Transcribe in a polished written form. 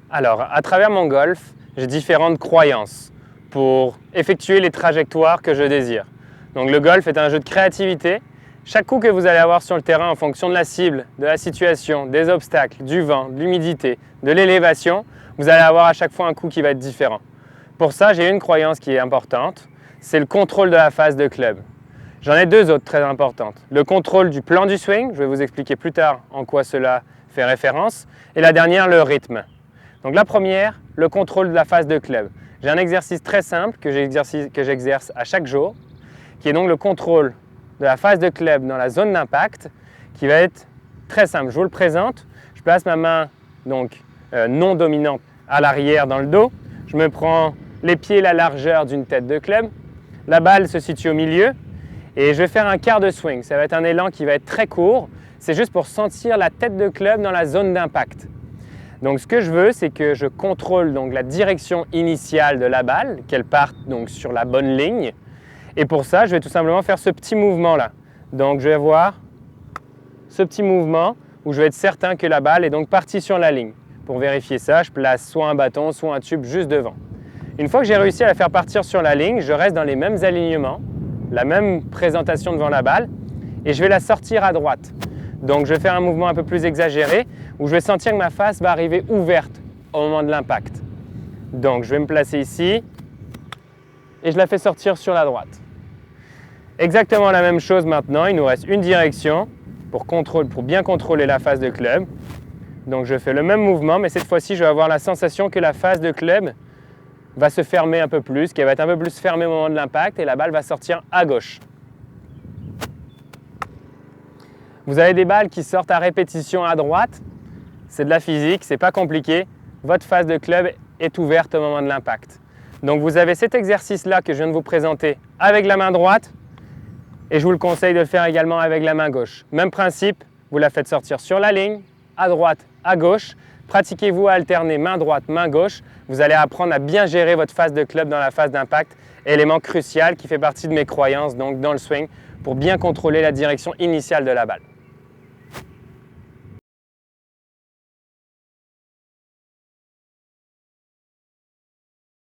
Alors, à travers mon golf, j'ai différentes croyances pour effectuer les trajectoires que je désire. Donc le golf est un jeu de créativité. Chaque coup que vous allez avoir sur le terrain en fonction de la cible, de la situation, des obstacles, du vent, de l'humidité, de l'élévation, vous allez avoir à chaque fois un coup qui va être différent. Pour ça, j'ai une croyance qui est importante, c'est le contrôle de la phase de club. J'en ai deux autres très importantes. Le contrôle du plan du swing, je vais vous expliquer plus tard en quoi cela fait référence, et la dernière, le rythme. Donc la première, le contrôle de la phase de club. J'ai un exercice très simple que j'exerce à chaque jour, qui est donc le contrôle de la phase de club dans la zone d'impact, qui va être très simple. Je vous le présente. Je place ma main donc non dominante à l'arrière dans le dos. Je me prends les pieds la largeur d'une tête de club. La balle se situe au milieu et je vais faire un quart de swing. Ça va être un élan qui va être très court. C'est juste pour sentir la tête de club dans la zone d'impact. Donc ce que je veux, c'est que je contrôle donc la direction initiale de la balle, qu'elle parte donc sur la bonne ligne. Et pour ça, je vais tout simplement faire ce petit mouvement-là. Donc je vais avoir ce petit mouvement où je vais être certain que la balle est donc partie sur la ligne. Pour vérifier ça, je place soit un bâton, soit un tube juste devant. Une fois que j'ai réussi à la faire partir sur la ligne, je reste dans les mêmes alignements, la même présentation devant la balle, et je vais la sortir à droite. Donc je vais faire un mouvement un peu plus exagéré où je vais sentir que ma face va arriver ouverte au moment de l'impact. Donc je vais me placer ici et je la fais sortir sur la droite. Exactement la même chose maintenant, il nous reste une direction pour bien contrôler la phase de club. Donc je fais le même mouvement, mais cette fois-ci je vais avoir la sensation que la phase de club va se fermer un peu plus, qu'elle va être un peu plus fermée au moment de l'impact et la balle va sortir à gauche. Vous avez des balles qui sortent à répétition à droite, c'est de la physique, c'est pas compliqué. Votre phase de club est ouverte au moment de l'impact. Donc vous avez cet exercice-là que je viens de vous présenter avec la main droite et je vous le conseille de le faire également avec la main gauche. Même principe, vous la faites sortir sur la ligne, à droite, à gauche. Pratiquez-vous à alterner main droite, main gauche. Vous allez apprendre à bien gérer votre phase de club dans la phase d'impact, élément crucial qui fait partie de mes croyances donc dans le swing pour bien contrôler la direction initiale de la balle.